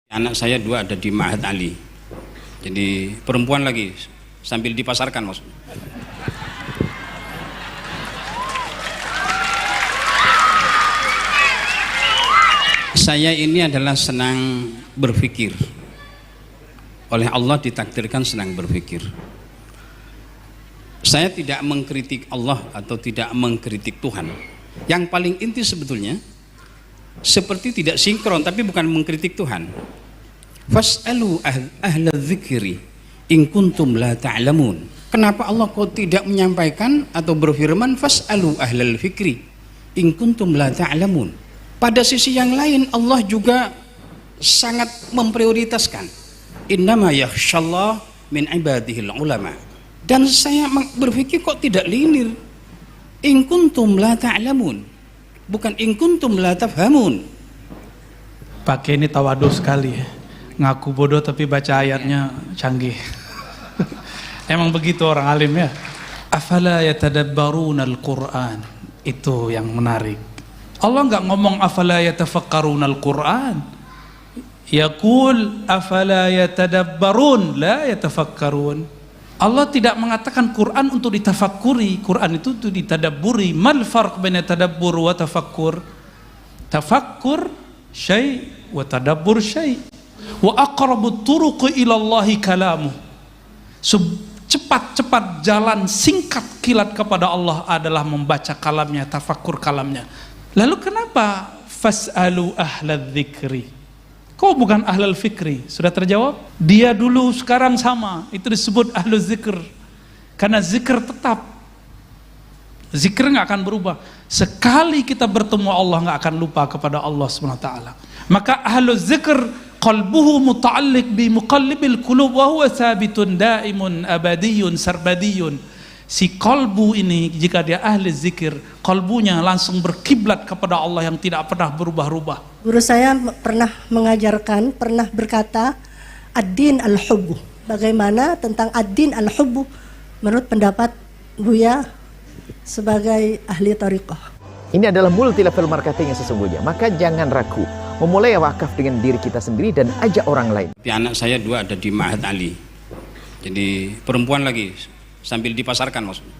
Anak saya dua ada di Ma'had Ali, jadi perempuan lagi sambil dipasarkan maksudnya. Saya ini adalah senang berpikir, oleh Allah ditakdirkan senang berpikir. Saya tidak mengkritik Allah atau tidak mengkritik Tuhan. Yang paling inti sebetulnya seperti tidak sinkron, tapi bukan mengkritik Tuhan. Fas'alu ahla dzikri in kuntum la ta'lamun. Kenapa Allah kok tidak menyampaikan atau berfirman fas'alu ahlal fikri in kuntum la ta'lamun? Pada sisi yang lain Allah juga sangat memprioritaskan innama yakhshallah min ibadihil ulama. Dan saya berpikir kok tidak linear. In kuntum la ta'lamun, bukan in kuntum la tafhamun. Pakai ini tawadhu sekali ya. Ngaku bodoh tapi baca ayatnya canggih. Emang begitu orang alim ya. Afala yatadabbaruna al-Qur'an. Itu yang menarik. Allah enggak ngomong afala yatafakkaruna al-Qur'an. Yaqul afala yatadabbarun la yatafakkarun. Allah tidak mengatakan Quran untuk ditafakkuri. Quran itu untuk ditadabburi. Mal farq baina tadabbur wa tafakkur? Tafakkur syai' wa tadabbur syai'. Wa aqrabut turuqi ilallahi kalamu. Cepat-cepat jalan singkat kilat kepada Allah adalah membaca kalamnya, tafakkur kalamnya. Lalu kenapa fas'alu ahlal dzikri? Kok bukan ahlal fikri? Sudah terjawab? Dia dulu sekarang sama, itu disebut ahlul zikr. Karena zikr tetap. Zikr nggak akan berubah. Sekali kita bertemu Allah nggak akan lupa kepada Allah Subhanahu wa taala. Maka ahlul zikr qalbuhu muta'alliq bi muqallibil qulub wa huwa thabitun daimun abadiyun sarbadiyun. Si kalbu ini jika dia ahli zikir, kalbunya langsung berkiblat kepada Allah yang tidak pernah berubah-ubah. Guru saya pernah mengajarkan, pernah berkata ad-din al-hubbu. Bagaimana tentang ad-din al-hubbu menurut pendapat Buya sebagai ahli thariqah? Ini adalah multi level marketing yang sesungguhnya. Maka jangan ragu memulai wakaf dengan diri kita sendiri dan ajak orang lain. Anak saya dua ada di Ma'had Ali, jadi perempuan lagi sambil dipasarkan maksudnya.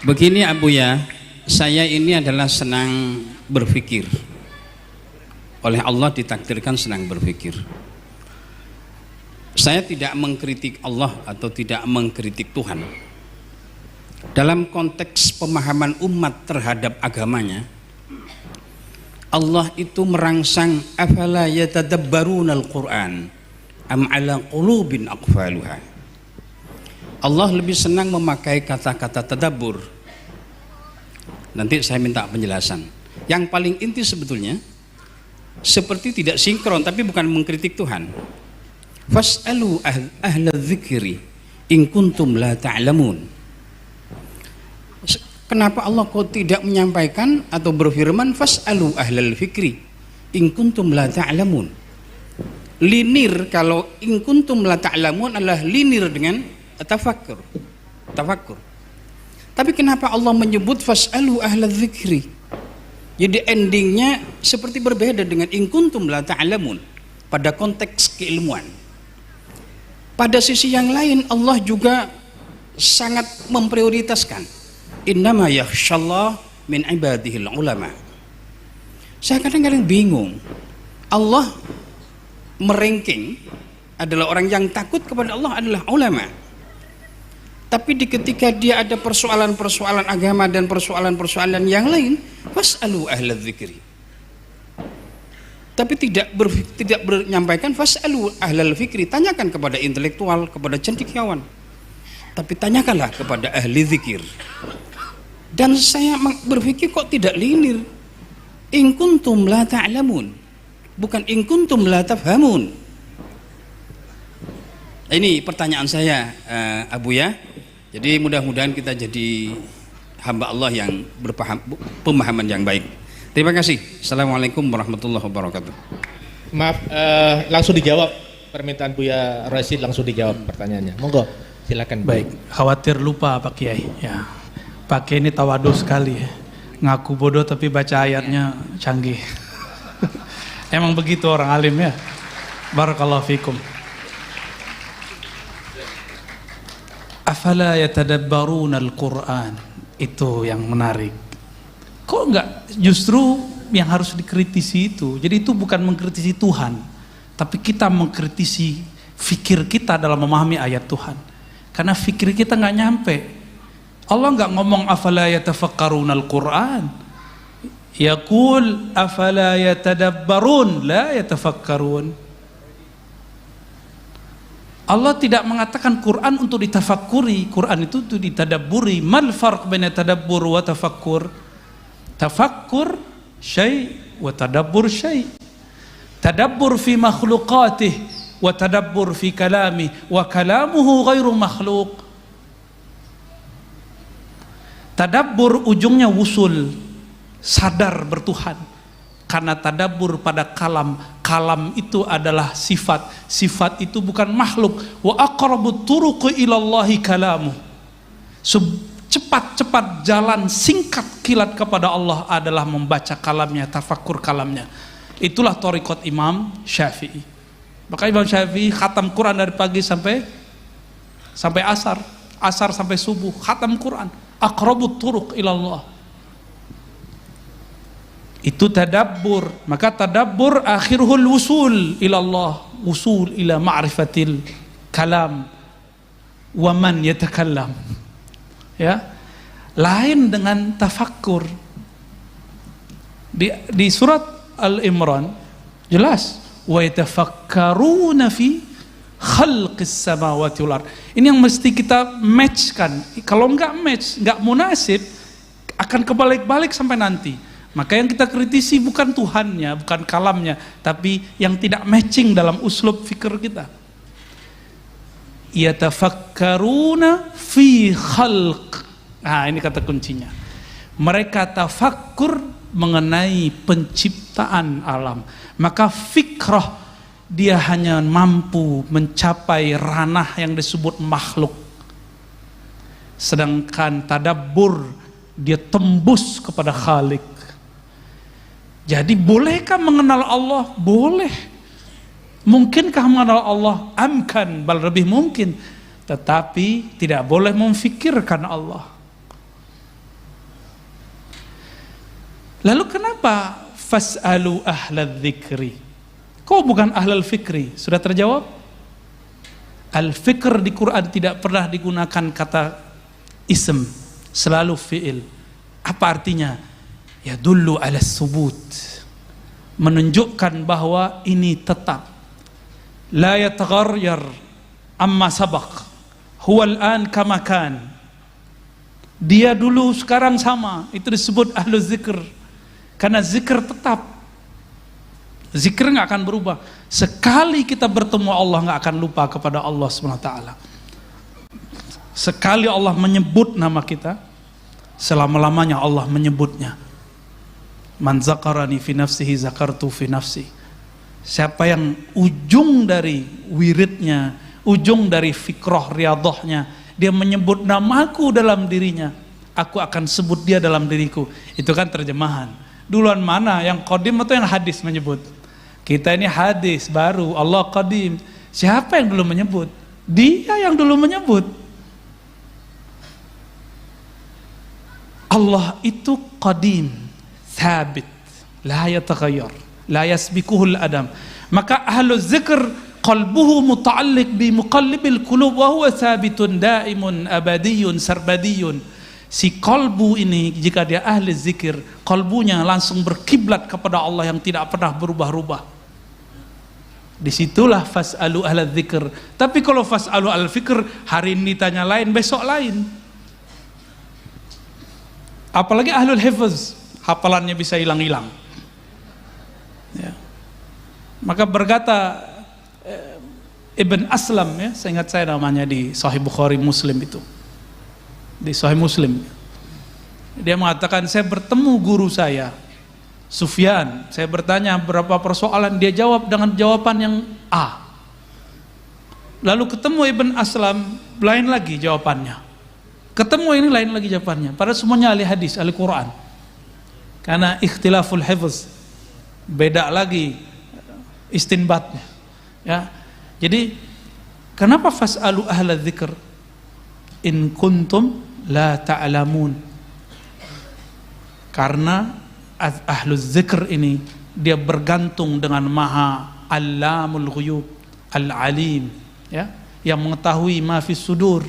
Begini Abuya, saya ini adalah senang berpikir, oleh Allah ditakdirkan senang berpikir. Saya tidak mengkritik Allah atau tidak mengkritik Tuhan. Dalam konteks pemahaman umat terhadap agamanya, Allah itu merangsang afala yatadabbaruna al-Qur'an am ala qulubin aqfaluha. Allah lebih senang memakai kata-kata tadabbur. Nanti saya minta penjelasan. Yang paling inti sebetulnya seperti tidak sinkron, tapi bukan mengkritik Tuhan. Fas'alu ahla dzikri in kuntum la ta'lamun. Kenapa Allah kok tidak menyampaikan atau berfirman fas'alu ahlal fikri in kuntum la ta'lamun? Linir kalau in kuntum la ta'lamun adalah linir dengan tafakkur. Tapi kenapa Allah menyebut fas'alu ahlal dzikri? Jadi endingnya seperti berbeda dengan in kuntum la ta'lamun pada konteks keilmuan. Pada sisi yang lain Allah juga sangat memprioritaskan innama yakhshallah min ibadihil ulama. Saya kadang-kadang bingung. Allah meranking adalah orang yang takut kepada Allah adalah ulama. Tapi ketika dia ada persoalan-persoalan agama dan persoalan-persoalan yang lain, fas'alu ahlal dzikri. Tapi tidak menyampaikan fas'alu ahlal fikri, tanyakan kepada intelektual, kepada cendekiawan. Tapi tanyakanlah kepada ahli zikir. Dan saya berpikir kok tidak linear. In kuntum la ta'lamun, bukan in kuntum la tafhamun. Ini pertanyaan saya Abuya. Jadi mudah-mudahan kita jadi hamba Allah yang berpemahaman yang baik. Terima kasih. Assalamualaikum warahmatullahi wabarakatuh. Maaf, langsung dijawab permintaan Buya Rashid, langsung dijawab pertanyaannya. Monggo. Silakan. Baik, khawatir lupa Pak Kiai. Ya, Pak Kiai ini tawadu sekali ya. Ngaku bodoh tapi baca ayatnya canggih. Emang begitu orang alim ya. Barakallahu fikum. Afala yatadabbaruna al-Qur'an. Itu yang menarik. Kok enggak justru yang harus dikritisi itu. Jadi itu bukan mengkritisi Tuhan, tapi kita mengkritisi fikir kita dalam memahami ayat Tuhan. Karena fikir kita nggak nyampe. Allah nggak ngomong afala yatafakkaruna al-Qur'an. Yaqul afala yatadabbarun la yatafakkarun. Allah tidak mengatakan Quran untuk ditafakuri. Quran itu untuk ditadabburi. Mal farq baina tadabbur wa tafakkur? Tafakkur syai' wa tadabbur syai'. Tadabbur fi makhluqatih wa tadabbur fi kalami wa kalamuhu ghairu makhluk. Tadabbur ujungnya wusul, sadar bertuhan. Karena tadabbur pada kalam, kalam itu adalah sifat, sifat itu bukan makhluk. Wa aqrabut turuqi ilallahi kalamu. Cepat-cepat jalan singkat kilat kepada Allah adalah membaca kalamnya, tafakkur kalamnya. Itulah thariqat Imam Syafi'i. Maka Imam Syafi'i khatam Quran dari pagi sampai asar, asar sampai subuh, khatam Quran. Aqrabut turuq ilallah. Itu tadabbur. Maka tadabbur akhiruhul wusul ilallah, wusul ila ma'rifatil kalam wa man yatakallam. Ya, lain dengan tafakkur. Di surat Al-Imran jelas wa yatafakkaruna fi khalqis samawati wal ard. Ini yang mesti kita matchkan. Kalau enggak match, enggak munasib, akan kebalik-balik sampai nanti. Maka yang kita kritisi bukan Tuhannya, bukan kalamnya, tapi yang tidak matching dalam uslub fikir kita. Yatafakkaruna fi khalq. Nah, ini kata kuncinya. Mereka tafakkur mengenai penciptaan alam. Maka fikrah dia hanya mampu mencapai ranah yang disebut makhluk. Sedangkan tadabbur dia tembus kepada Khalik. Jadi bolehkah mengenal Allah? Boleh. Mungkinkah mengenal Allah? Amkan, bal lebih mungkin. Tetapi tidak boleh memfikirkan Allah. Lalu kenapa fas'alu ahlal dzikri? Kok bukan ahlal fikri? Sudah terjawab? Al-fikr di Quran tidak pernah digunakan kata ism, selalu fi'il. Apa artinya? Ya dullu ala subut, menunjukkan bahwa ini tetap. La yataghayyar amma sabaq, huwa al-an kama kan. Dia dulu sekarang sama. Itu disebut ahlu zikr. Karena zikr tetap. Zikr nggak akan berubah. Sekali kita bertemu Allah nggak akan lupa kepada Allah SWT. Sekali Allah menyebut nama kita, selama-lamanya Allah menyebutnya. Man zakarani fi nafsihi zakartu fi nafsi. Siapa yang ujung dari wiridnya, ujung dari fikrah riyadhahnya, dia menyebut namaku dalam dirinya, aku akan sebut dia dalam diriku. Itu kan terjemahan. Duluan mana, yang qadim atau yang hadis menyebut? Kita ini hadis baru, Allah qadim. Siapa yang dulu menyebut? Dia yang dulu menyebut. Allah itu qadim, thabit, la yataghayyar, la yasbikuhul adam. Maka ahlu zikr qalbuhu muta'alliq bi muqallibil qulub wa huwa thabitun daimun abadiyun sarbadiyun. Si qalbu ini jika dia ahli zikir, qalbunya langsung berkiblat kepada Allah yang tidak pernah berubah-ubah. Disitulah fas'alu ahla dzikr. Tapi kalau fas'alu al fikr, hari ini tanya lain, besok lain. Apalagi ahlul hifz, hafalannya bisa hilang-hilang. Ya. Maka berkata Ibn Aslam, ya, saya ingat saya namanya di Sahih Bukhari Muslim itu, di Sahih Muslim, dia mengatakan saya bertemu guru saya Sufyan, saya bertanya berapa persoalan, dia jawab dengan jawaban yang A. Lalu ketemu Ibn Aslam, lain lagi jawabannya. Ketemu ini lain lagi jawabannya. Padahal semuanya ahli hadis, ahli Quran. Karena ikhtilaful hifz, beda lagi istinbatnya. Ya. Jadi kenapa fas'alu ahla dzikr in kuntum la ta'lamun? Karena ahlu dzikr ini dia bergantung dengan Maha Allamul Ghuyub, Al-Alim, ya, yang mengetahui ma fis sudur.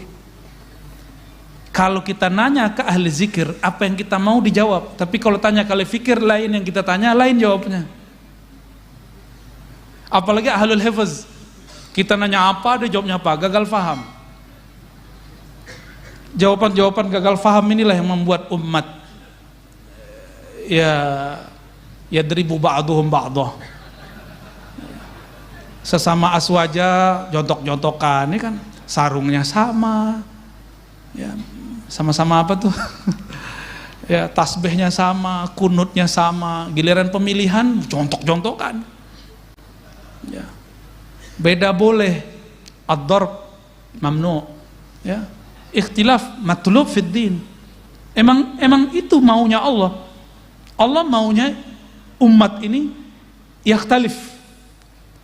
Kalau kita nanya ke ahli zikir, apa yang kita mau dijawab. Tapi kalau tanya ke ahli fikir, lain yang kita tanya, lain jawabnya. Apalagi ahlul hifz, kita nanya apa, dia jawabnya apa, gagal faham. Jawaban-jawaban gagal faham inilah yang membuat umat yadribu ba'duhum ba'dah. Sesama aswaja jontok-jontokan, ini kan sarungnya sama, ya, sama-sama apa tuh? Ya, tasbihnya sama, kunutnya sama, giliran pemilihan jontok-jontokan. Ya. Beda boleh, ad-darb mamnu, ya. Ikhtilaf matlub fid din. Emang itu maunya Allah. Allah maunya umat ini yakhtalif.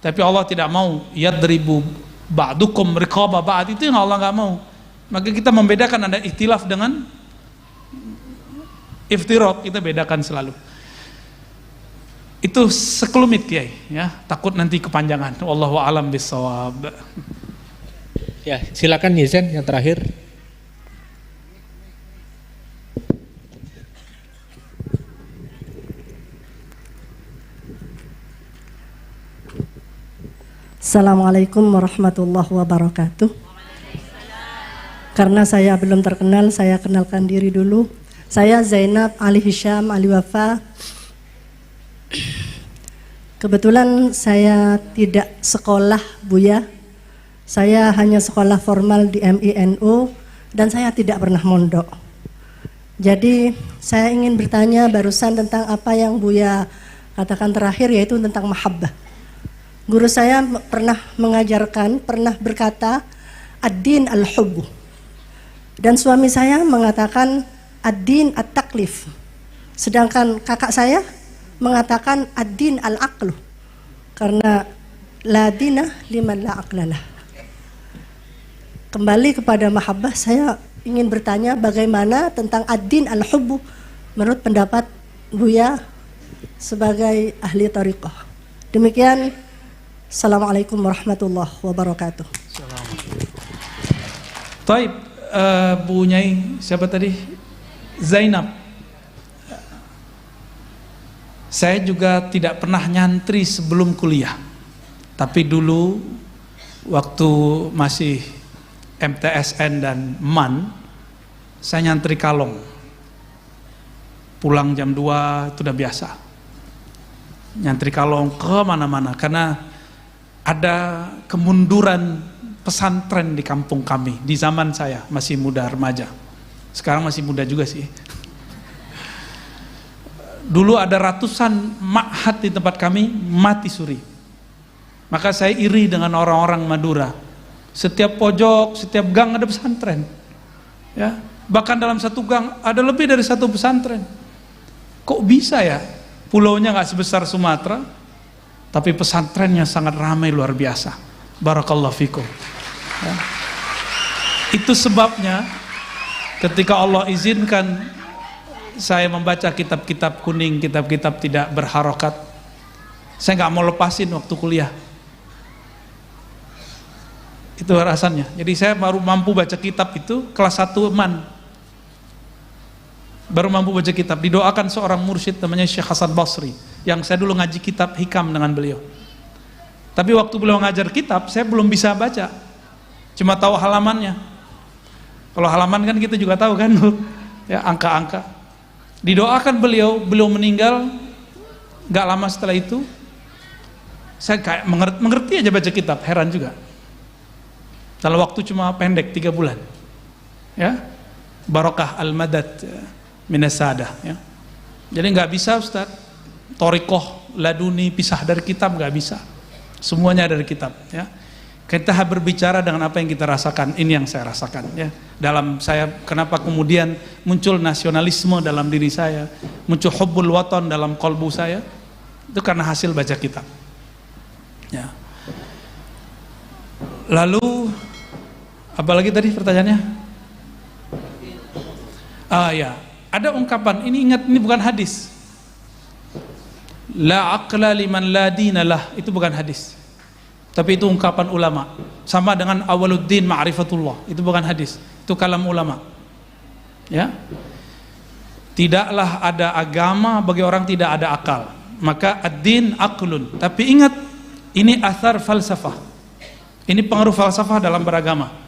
Tapi Allah tidak mau yadribu ba'dukum riqaba ba'd, itu yang Allah enggak mau. Maka kita membedakan ada ikhtilaf dengan iftirat, kita bedakan selalu. Itu sekelumit Kiai, ya, takut nanti kepanjangan. Wallahu a'lam bissawab. Ya, silakan Yezen yang terakhir. Assalamualaikum warahmatullahi wabarakatuh. Karena saya belum terkenal, saya kenalkan diri dulu. Saya Zainab Ali Hisham Ali Wafa. Kebetulan saya tidak sekolah Buya. Saya hanya sekolah formal di MINU dan saya tidak pernah mondok. Jadi saya ingin bertanya barusan tentang apa yang Buya katakan terakhir, yaitu tentang mahabbah. Guru saya pernah mengajarkan, pernah berkata ad-din al-hubbu. Dan suami saya mengatakan ad-din at-taklif. Sedangkan kakak saya mengatakan ad-din al-aqlu. Karena la dina liman la aqlalah. Kembali kepada mahabbah, saya ingin bertanya bagaimana tentang ad-din al-hubbu menurut pendapat Buya sebagai ahli thariqah. Demikian. Assalamualaikum warahmatullahi wabarakatuh. Taib, Bu Nyai, siapa tadi? Zainab. Saya juga tidak pernah nyantri sebelum kuliah. Tapi dulu waktu masih MTSN dan MAN, saya nyantri kalong. Pulang jam 2 itu udah biasa. Nyantri kalong ke mana-mana karena ada kemunduran pesantren di kampung kami di zaman saya masih muda remaja. Sekarang masih muda juga sih. Dulu ada ratusan ma'had di tempat kami mati suri. Maka saya iri dengan orang-orang Madura. Setiap pojok, setiap gang ada pesantren. Ya, bahkan dalam satu gang ada lebih dari satu pesantren. Kok bisa ya? Pulaunya nggak sebesar Sumatera, tapi pesantrennya sangat ramai luar biasa. Barakallahu fikum. Ya. Itu sebabnya ketika Allah izinkan saya membaca kitab-kitab kuning, kitab-kitab tidak berharokat, saya nggak mau lepasin waktu kuliah. Itu alasannya. Jadi saya baru mampu baca kitab itu kelas 1 MAN. Baru mampu baca kitab. Didoakan seorang mursyid namanya Syekh Hasan Basri, yang saya dulu ngaji kitab hikam dengan beliau. Tapi waktu beliau ngajar kitab, saya belum bisa baca, cuma tahu halamannya. Kalau halaman kan kita juga tahu kan, ya, angka-angka. Didoakan beliau meninggal. Gak lama setelah itu saya kayak mengerti aja baca kitab, heran juga. Dalam waktu cuma pendek 3 bulan, ya, barokah al-madad minasadah, ya. Jadi nggak bisa Ustaz thariqah laduni pisah dari kitab, nggak bisa, semuanya dari kitab, ya. Kita berbicara dengan apa yang kita rasakan. Ini yang saya rasakan ya. Dalam saya, kenapa kemudian muncul nasionalisme dalam diri saya, muncul hubbul watan dalam kolbu saya, itu karena hasil baca kitab. Ya. Lalu apalagi tadi pertanyaannya? Ya, ada ungkapan, ini ingat, ini bukan hadis. La aqla liman la dinalah, itu bukan hadis. Tapi itu ungkapan ulama. Sama dengan awaluddin ma'rifatullah, itu bukan hadis, itu kalam ulama. Ya. Tidaklah ada agama bagi orang tidak ada akal. Maka ad-din aqlun. Tapi ingat, ini athar falsafah. Ini pengaruh falsafah dalam beragama.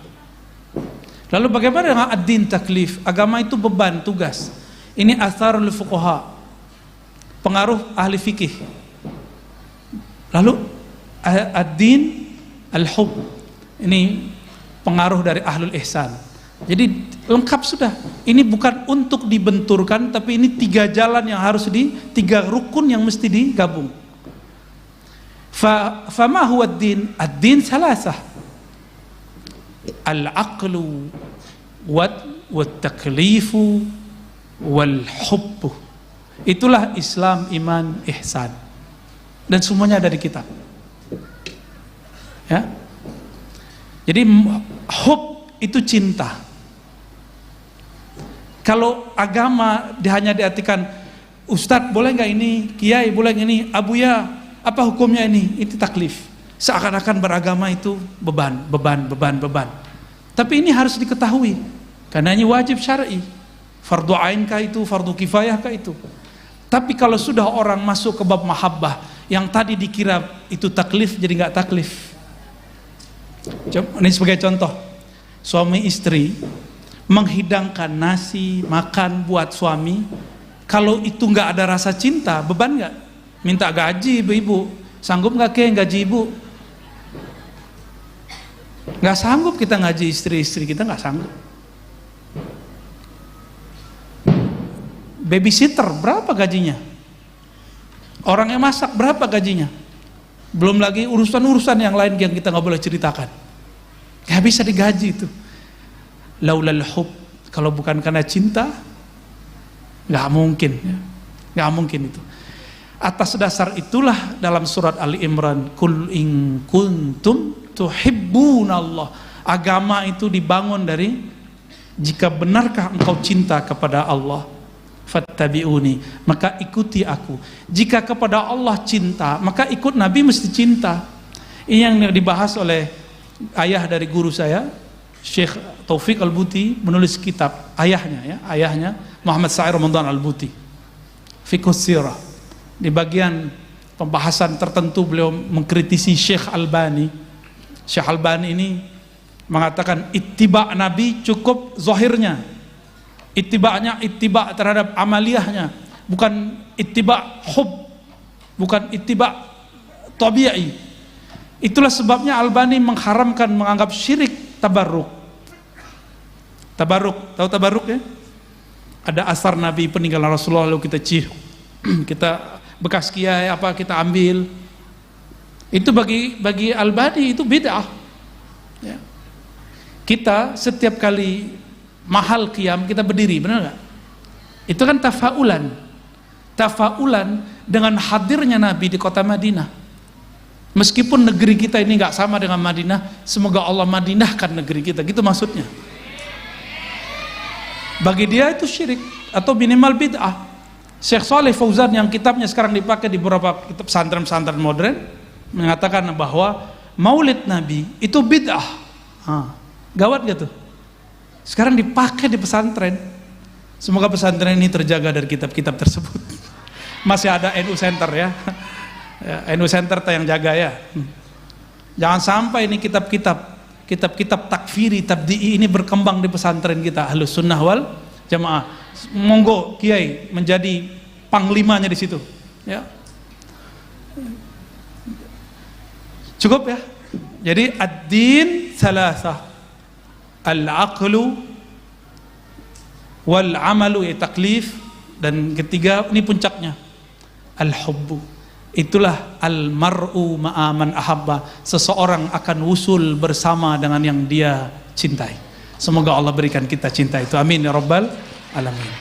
Lalu bagaimana dengan ad-din taklif? Agama itu beban, tugas. Ini atharul fuqaha, pengaruh ahli fikih. Lalu ad-din al-hub, ini pengaruh dari ahlul ihsan. Jadi lengkap sudah. Ini bukan untuk dibenturkan, tapi ini 3 jalan yang harus 3 rukun yang mesti digabung. Fama huwa ad-din? Ad-din salasah. Al-aqlu wat-taklifu wal-hubbu. Itulah Islam, iman, ihsan. Dan semuanya ada di kitab. Ya. Jadi hub itu cinta. Kalau agama hanya diartikan ustadz boleh nggak ini, kiai boleh nggak ini, abuya apa hukumnya ini, itu taklif. Seakan-akan beragama itu beban. Tapi ini harus diketahui, karena ini wajib syar'i. Fardu ain kah itu, fardu kifayah kah itu. Tapi kalau sudah orang masuk ke bab mahabbah, yang tadi dikira itu taklif jadi nggak taklif. Ini sebagai contoh, suami istri menghidangkan nasi makan buat suami, kalau itu nggak ada rasa cinta, beban nggak? Minta gaji ibu-ibu, sanggup nggak gaji ibu? Nggak sanggup kita ngaji istri-istri kita, nggak sanggup. Babysitter berapa gajinya? Orang yang masak berapa gajinya? Belum lagi urusan-urusan yang lain yang kita nggak boleh ceritakan. Nggak bisa digaji itu. Laulal hub, kalau bukan karena cinta, nggak mungkin, ya. Nggak mungkin itu. Atas dasar itulah dalam surat Ali Imran, Kul in kuntum tuhibbunallah. Agama itu dibangun dari, jika benarkah engkau cinta kepada Allah, fattabi'uni, maka ikuti aku. Jika kepada Allah cinta, maka ikut Nabi mesti cinta. Ini yang dibahas oleh ayah dari guru saya, Syekh Taufik Al-Buti, menulis kitab, ayahnya Muhammad Sa'ir Ramadan Al-Buti, Fiqhus Sirah. Di bagian pembahasan tertentu beliau mengkritisi Syekh Albani. Syekh Albani ini mengatakan ittiba' Nabi cukup zahirnya, ittiba'nya ittiba' terhadap amaliyahnya, bukan ittiba' hub, bukan ittiba' tabi'i. Itulah sebabnya Albani mengharamkan, menganggap syirik tabarruk. Tabarruk, tahu tabarruk ya? Ada asar Nabi peninggalan Rasulullah lalu kita kita bekas kiai apa kita ambil. Itu bagi Albani itu bid'ah. Ya. Kita setiap kali mahal qiyam kita berdiri, benar nggak? Itu kan tafaulan dengan hadirnya Nabi di kota Madinah. Meskipun negeri kita ini nggak sama dengan Madinah, semoga Allah madinahkan negeri kita, gitu maksudnya. Bagi dia itu syirik atau minimal bid'ah. Syekh Saleh Fauzan yang kitabnya sekarang dipakai di beberapa kitab pesantren-pesantren modern mengatakan bahwa maulid Nabi itu bid'ah. Gawat gitu. Sekarang dipakai di pesantren. Semoga pesantren ini terjaga dari kitab-kitab tersebut. Masih ada NU Center ya. NU Center yang jaga ya. Jangan sampai ini kitab-kitab takfiri, tabdi'i ini berkembang di pesantren kita Ahlus Sunnah wal Jamaah. Monggo kiai menjadi panglimanya di situ. Ya. Cukup ya. Jadi ad-din salasah. Al-aqlu wal amalu taklif, dan ketiga ini puncaknya al-hubbu. Itulah al-mar'u ma'aman ahabba. Seseorang akan wusul bersama dengan yang dia cintai. Semoga Allah berikan kita cinta itu. Amin ya rabbal alamin.